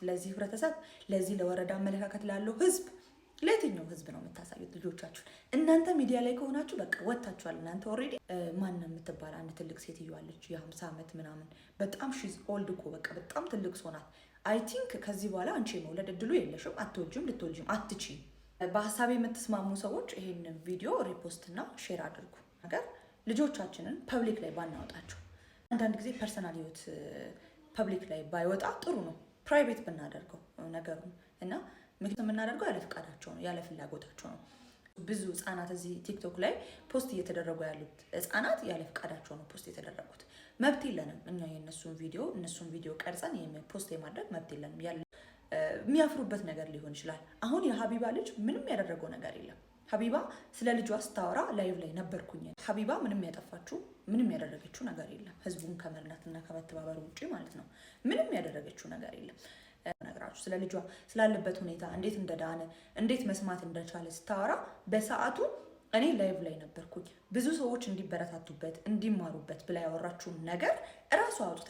ለዚህ ህብረተሰብ፣ ለዚህ ለወረዳ አመለካከት ላለው ህዝብ፣ ለየትኛው ህዝብ ነው የምታሳዩት ልጆቻችሁን? እናንተ ሚዲያ ላይ ከሆናችሁ በቃ ወጥታችኋል። እናንተ ኦልሬዲ ማን የምትባል አንድ ትልቅ ሴትዮ አለች የ50 ዓመት ምናምን በጣም ሺዝ ኦልድ እኮ በቃ በጣም ትልቅ ሰው ናት። አይ ቲንክ ከዚህ በኋላ አንቺ የመውለድ እድሉ የለሽም፣ አትወልጂም፣ ልትወልጂም አትችይም። በሀሳብ የምትስማሙ ሰዎች ይሄን ቪዲዮ ሪፖስት እና ሼር አድርጉ። ነገር ልጆቻችንን ፐብሊክ ላይ ባናወጣቸው፣ አንዳንድ ጊዜ ፐርሰናል ህይወት ፐብሊክ ላይ ባይወጣ ጥሩ ነው። ፕራይቬት ብናደርገው ነገሩን እና ምክንያቱም የምናደርገው ያለ ፍቃዳቸው ነው፣ ያለ ፍላጎታቸው ነው። ብዙ ህጻናት እዚህ ቲክቶክ ላይ ፖስት እየተደረጉ ያሉት ህጻናት ያለ ፍቃዳቸው ነው ፖስት የተደረጉት። መብት የለንም እኛ እነሱን ቪዲዮ ቀርጸን ፖስት የማድረግ መብት የለንም። ያለ የሚያፍሩበት ነገር ሊሆን ይችላል። አሁን የሀቢባ ልጅ ምንም ያደረገው ነገር የለም። ሀቢባ ስለ ልጇ ስታወራ ላይቭ ላይ ነበርኩኝ። ሀቢባ ምንም ያደረገችው ነገር የለም። ህዝቡን ከመርዳትና ከመተባበር ውጭ ማለት ነው። ምንም ያደረገችው ነገር የለም። ነገራችሁ ስለ ልጇ ስላለበት ሁኔታ እንዴት እንደዳነ እንዴት መስማት እንደቻለ ስታወራ በሰዓቱ እኔ ላይቭ ላይ ነበርኩኝ። ብዙ ሰዎች እንዲበረታቱበት እንዲማሩበት ብላ ያወራችውን ነገር እራሷ አውጥታ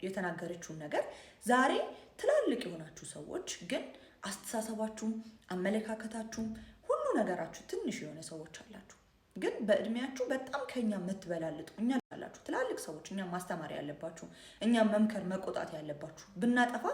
የተናገረችውን ነገር ዛሬ ትላልቅ የሆናችሁ ሰዎች ግን አስተሳሰባችሁም አመለካከታችሁም ሁሉ ነገራችሁ ትንሽ የሆነ ሰዎች አላችሁ። ግን በእድሜያችሁ በጣም ከኛ የምትበላልጡ እኛ ያላችሁ ትላልቅ ሰዎች እኛ ማስተማር ያለባችሁ እኛ መምከር መቆጣት ያለባችሁ ብናጠፋ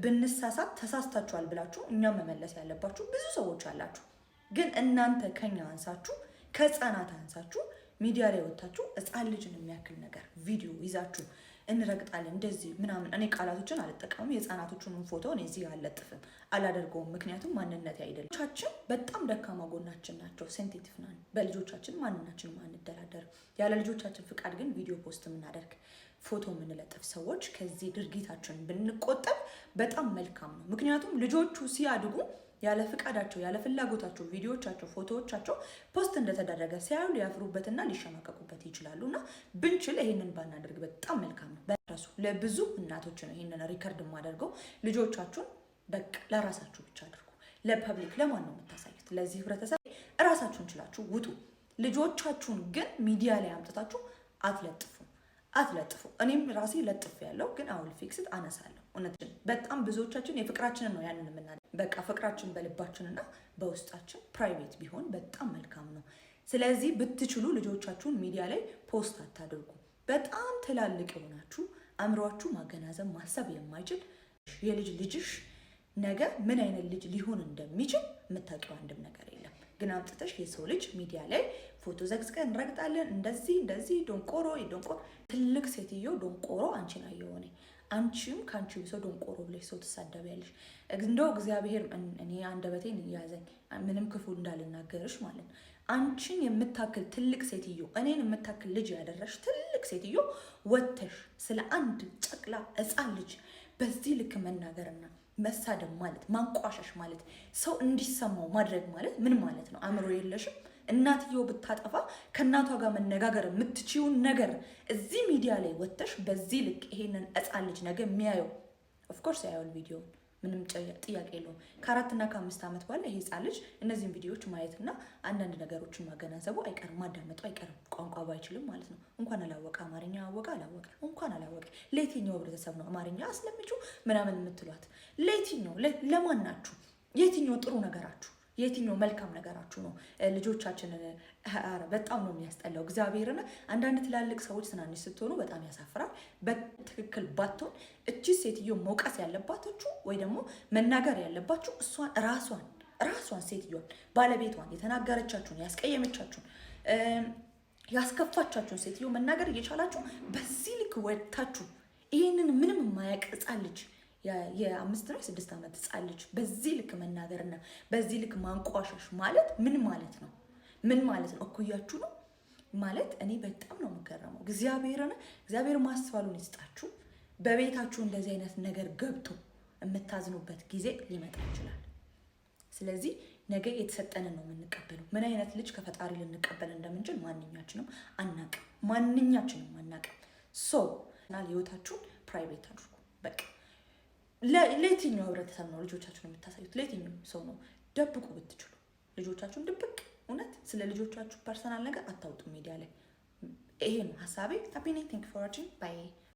ብንሳሳት ተሳስታችኋል ብላችሁ እኛ መመለስ ያለባችሁ ብዙ ሰዎች አላችሁ። ግን እናንተ ከኛ አንሳችሁ ከህፃናት አንሳችሁ ሚዲያ ላይ ወጣችሁ ህፃን ልጅን የሚያክል ነገር ቪዲዮ ይዛችሁ እንረግጣለን እንደዚህ ምናምን። እኔ ቃላቶችን አልጠቀምም። የህፃናቶቹን ፎቶ እኔ እዚህ አልለጥፍም አላደርገውም። ምክንያቱም ማንነት አይደለም። ልጆቻችን በጣም ደካማ ጎናችን ናቸው። ሴንሲቲቭ ነን። በልጆቻችን ማንናችንም አንደራደርም። ያለ ልጆቻችን ፍቃድ ግን ቪዲዮ ፖስት የምናደርግ ፎቶ የምንለጥፍ ሰዎች ከዚህ ድርጊታችን ብንቆጠብ በጣም መልካም ነው። ምክንያቱም ልጆቹ ሲያድጉ ያለ ፍቃዳቸው ያለ ፍላጎታቸው ቪዲዮቻቸው ፎቶዎቻቸው ፖስት እንደተደረገ ሲያዩ ሊያፍሩበትና ሊሸማቀቁበት ይችላሉና ብንችል ይሄንን ባናደርግ በጣም መልካም ነው። በራሱ ለብዙ እናቶች ነው ይሄንን ሪከርድ የማደርገው። ልጆቻችሁን በቃ ለራሳችሁ ብቻ አድርጉ። ለፐብሊክ ለማን ነው የምታሳዩት? ለዚህ ህብረተሰብ ራሳችሁን ችላችሁ ውጡ። ልጆቻችሁን ግን ሚዲያ ላይ አምጥታችሁ አትለጥፉ። እኔም ራሴ ለጥፍ ያለው ግን አሁን ፊክስት አነሳለሁ። እውነትን በጣም ብዙዎቻችን የፍቅራችንን ነው ያንን የምናደርገው። በቃ ፍቅራችን በልባችንና በውስጣችን ፕራይቬት ቢሆን በጣም መልካም ነው። ስለዚህ ብትችሉ ልጆቻችሁን ሚዲያ ላይ ፖስት አታድርጉ። በጣም ትላልቅ የሆናችሁ አእምሯችሁ ማገናዘብ ማሰብ የማይችል ልጅሽ ነገ ምን አይነት ልጅ ሊሆን እንደሚችል የምታውቂው አንድም ነገር የለም። ግን አምጥተሽ የሰው ልጅ ሚዲያ ላይ ፎቶ ዘግዝቀን እንረግጣለን። እንደዚህ ዶንቆሮ ትልቅ ሴትዮ ዶንቆሮ አንቺን አየሆነ አንቺም ካንቺ ሰው ዶንቆሮ ብለሽ ሰው ትሳደቢያለሽ። እንደው እግዚአብሔር እኔ አንደበቴን ያዘኝ ምንም ክፉ እንዳልናገርሽ ማለት ነው። አንቺን የምታክል ትልቅ ሴትዮ እኔን የምታክል ልጅ ያደረሽ ትልቅ ሴትዮ ወተሽ ስለ አንድ ጨቅላ ህፃን ልጅ በዚህ ልክ መናገርና መሳደብ ማለት ማንቋሻሽ ማለት ሰው እንዲሰማው ማድረግ ማለት ምን ማለት ነው? አእምሮ የለሽም? እናትየው ብታጠፋ ከእናቷ ጋር መነጋገር የምትችይውን ነገር እዚህ ሚዲያ ላይ ወጥተሽ በዚህ ልክ ይሄንን ህፃን ልጅ ነገ የሚያየው ኦፍኮርስ ያየዋል ቪዲዮውን፣ ምንም ጥያቄ የለውም። ከ4 እና ከ5 ዓመት በኋላ ይሄ ህፃን ልጅ እነዚህን ቪዲዮዎች ማየትና አንዳንድ ነገሮችን ማገናዘቡ አይቀርም፣ ማዳመጡ አይቀርም። ቋንቋ ባይችልም ማለት ነው። እንኳን አላወቀ አማርኛ አወቀ አላወቀ እንኳን አላወቀ። ለየትኛው ህብረተሰብ ነው አማርኛ አስለምጪው ምናምን የምትሏት? ለየትኛው ለማን ናችሁ? የትኛው ጥሩ ነገራችሁ? የትኛው መልካም ነገራችሁ ነው? ልጆቻችንን በጣም ነው የሚያስጠላው። እግዚአብሔርና አንዳንድ ትላልቅ ሰዎች ትናንሽ ስትሆኑ በጣም ያሳፍራል። በትክክል ባትሆን እቺ ሴትዮ መውቀስ ያለባችሁ ወይ ደግሞ መናገር ያለባችሁ እሷን ራሷን ሴትዮን ባለቤቷን የተናገረቻችሁን ያስቀየመቻችሁን ያስከፋቻችሁን ሴትዮ መናገር እየቻላችሁ በዚህ ልክ ወጥታችሁ ይህንን ምንም የማያውቅ ህፃን ልጅ የ5 ነው 6 ዓመት ህፃን ልጅ በዚህ ልክ መናገርና በዚህ ልክ ማንቋሻሽ ማለት ምን ማለት ነው? ምን ማለት ነው? እኩያችሁ ነው ማለት እኔ በጣም ነው የምገረመው። እግዚአብሔር ማስተዋሉን ይስጣችሁ። በቤታችሁ እንደዚህ አይነት ነገር ገብቶ የምታዝኑበት ጊዜ ሊመጣ ይችላል። ስለዚህ ነገ የተሰጠንን ነው የምንቀበለው። ምን አይነት ልጅ ከፈጣሪ ልንቀበል እንደምንችል ማንኛችንም አናውቅም። እና ህይወታችሁን ፕራይቬት አድርጉ። በቃ ለየትኛው ህብረተሰብ ነው ልጆቻችሁን የምታሳዩት? ለየትኛው ሰው ነው? ደብቁ ብትችሉ ልጆቻችሁን ድብቅ። እውነት ስለ ልጆቻችሁ ፐርሰናል ነገር አታውጡ ሚዲያ ላይ። ይሄ ነው ሀሳቤ። ሃፒ ኒው ቲንክ ፎር ዋቺንግ ባይ